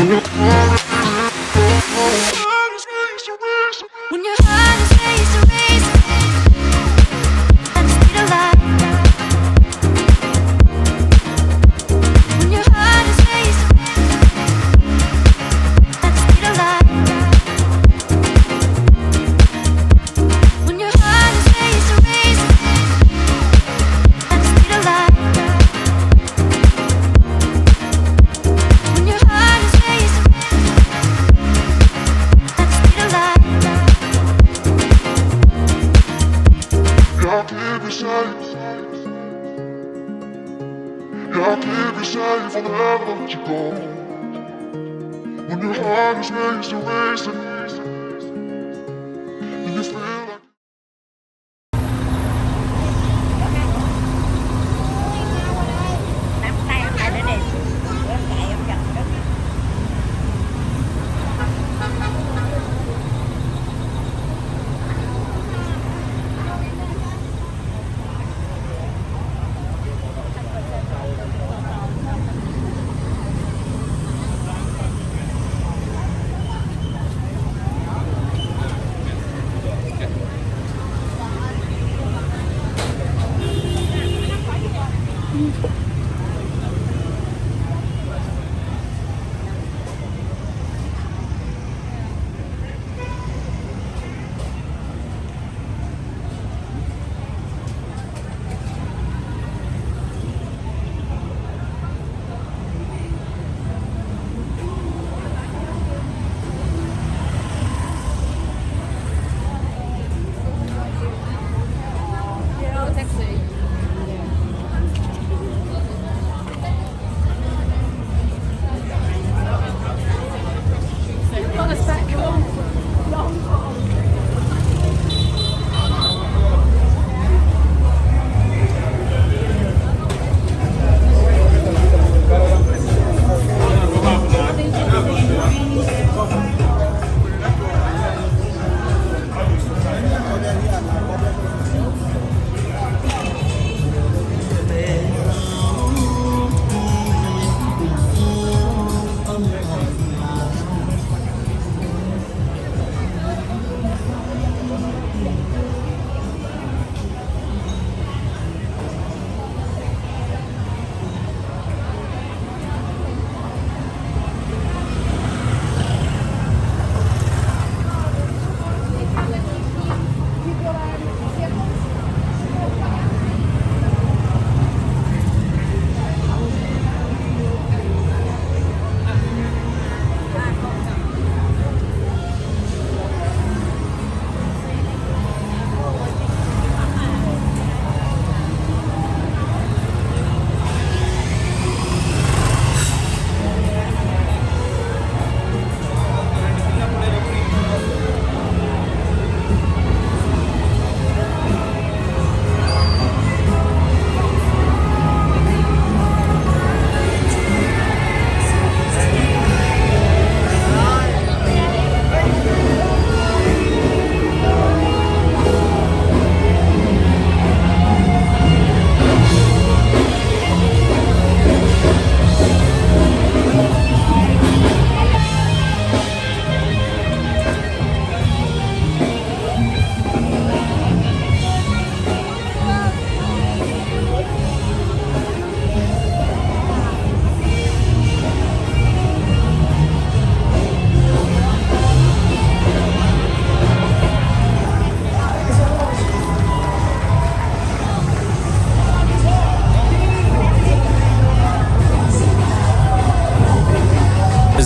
When your heart is raised to raise at the speed of light. When your heart is raised at the speed of light. When your heart is raised to raise at the speed of light. When your heart is raised at the speed of light. Jag lever i sig. Jag lever i sig från över till gång. When your heart is raised to raise it, and you feel like nắm tay em lại để đi bữa em chạy em chặt đó.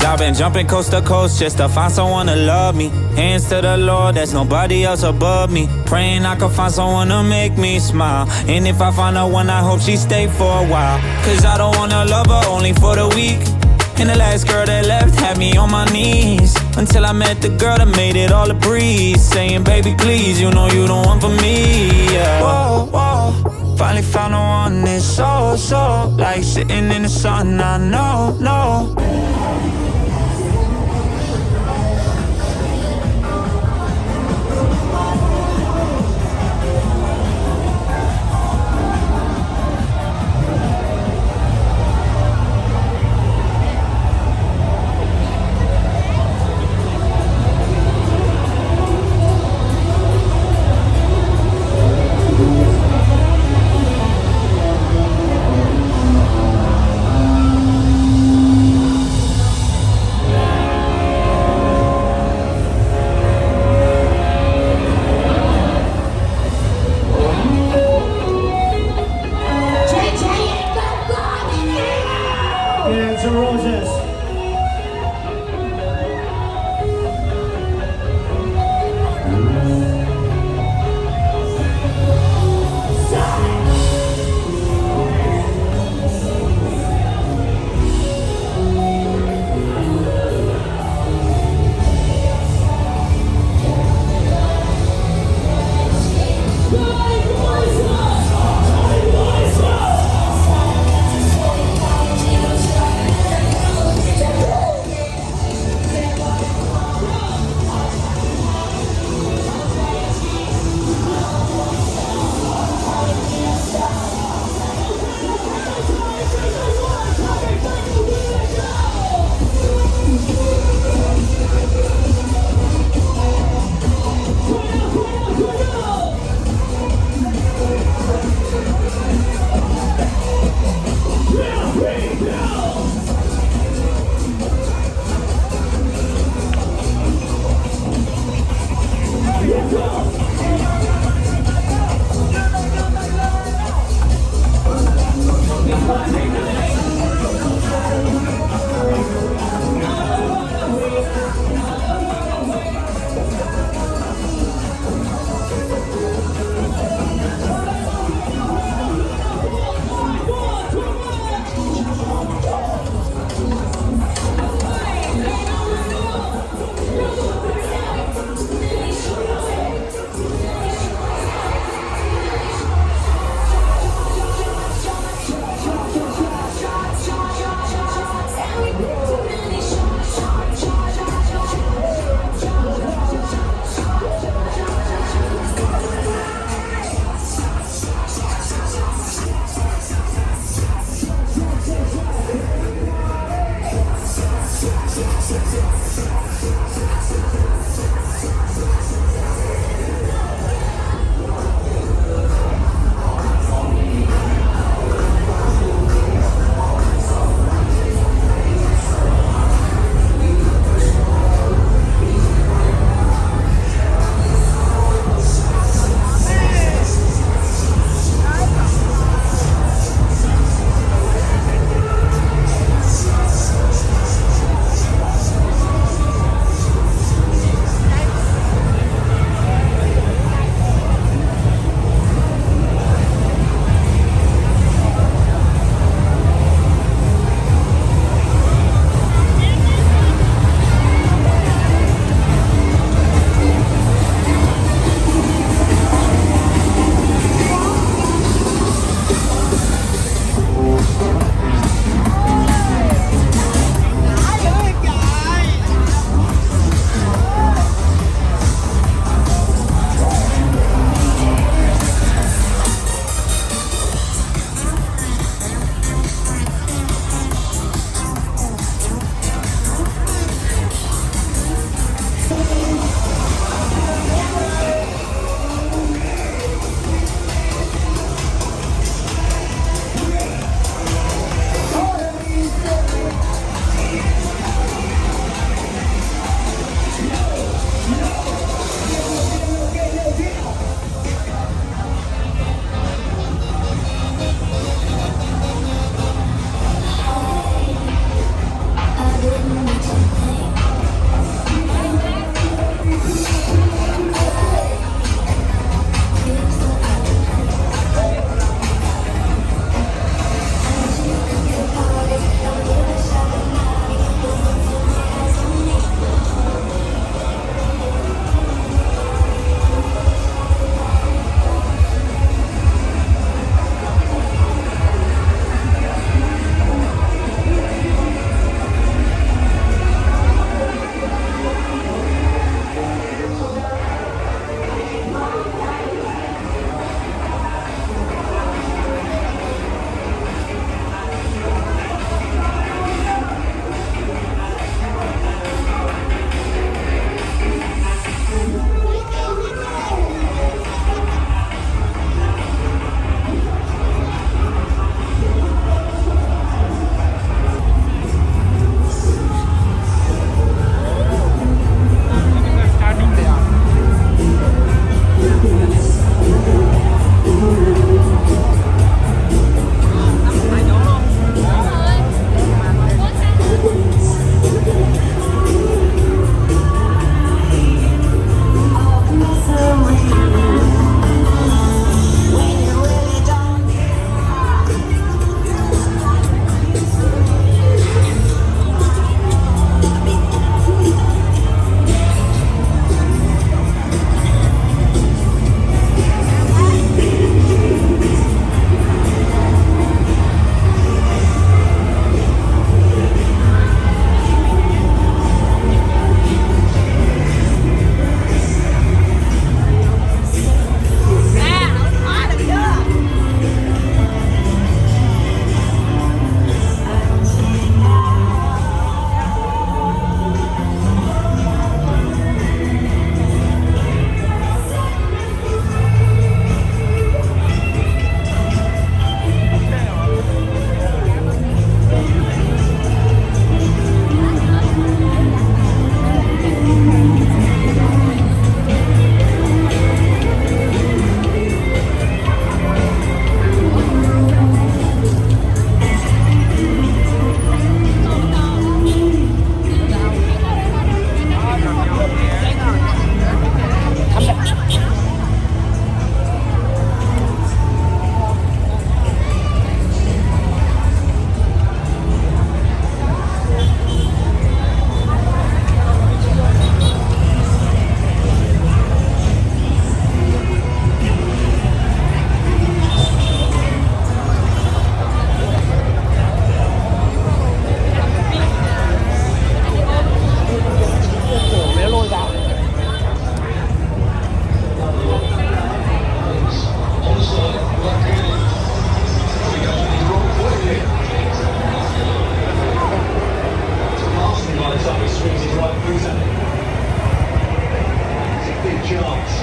I've been jumping coast to coast just to find someone to love me. Hands to the Lord, there's nobody else above me. Praying I can find someone to make me smile. And if I find her one, I hope she stay for a while. Cause I don't wanna love her only for the week. And the last girl that left had me on my knees. Until I met the girl that made it all a breeze. Saying, baby, please, you know you the one for me, yeah. Whoa, whoa, finally found the one that's so, so like sitting in the sun, I know, no.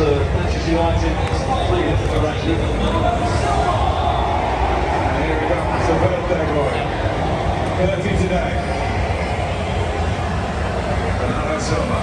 fantasy items, please, direction. And here we go, it's a birthday boy. 30 today. Bernardo Silva.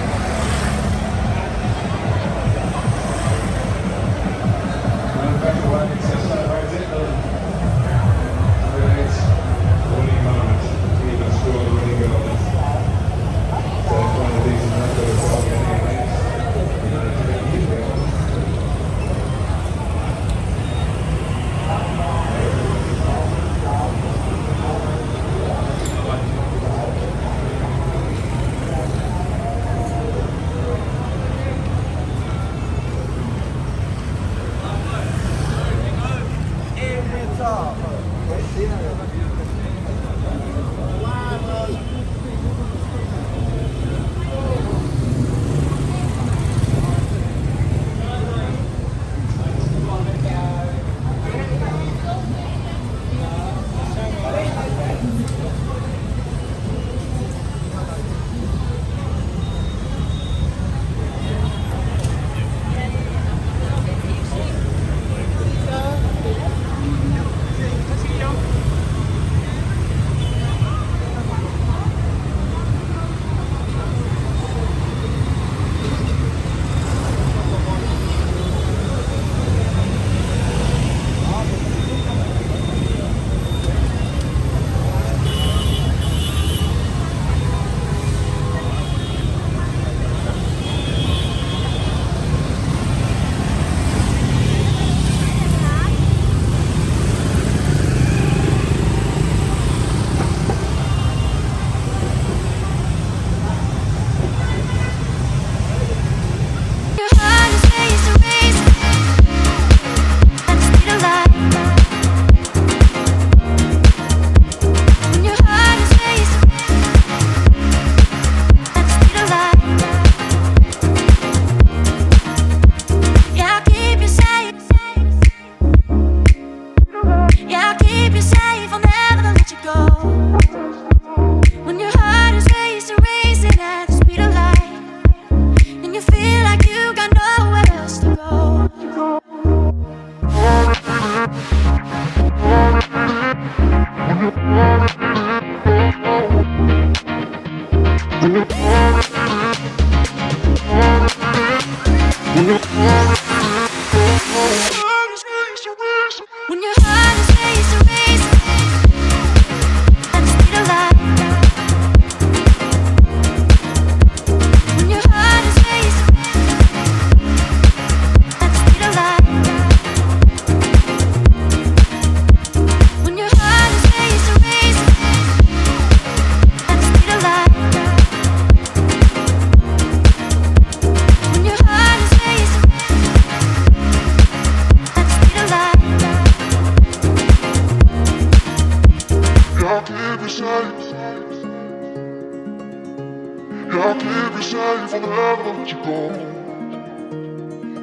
When your heart is raised to raise at the speed of light. When your heart is raised at the speed of light. When your heart is raised to raise at the speed of light. When your heart is raised at the speed of light. I'll keep you safe. I'll keep you safe, I'll never let you go.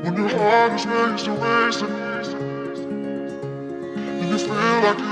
When your heart is raised to race it, and you feel like you